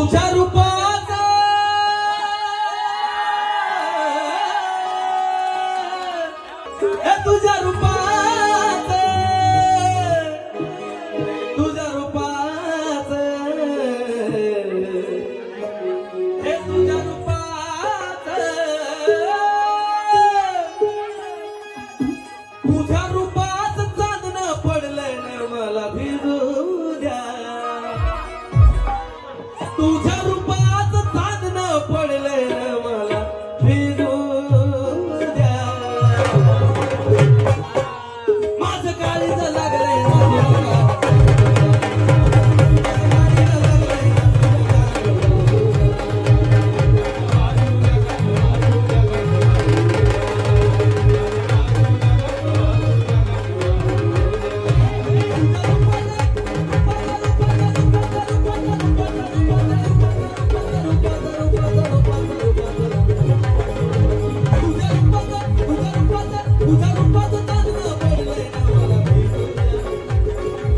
तुझ्या रूपात तुझ्या रूपात तुझ्या रूपात तुझ्या रूपात तुझ्या रूपात चांदणं पडलंय ना मला भिजू द्या तुझ्या रूपात चांदणं पडलंय ना मला भिजू द्या माझं काळीज लागलंय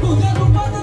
तुझ्या रूपात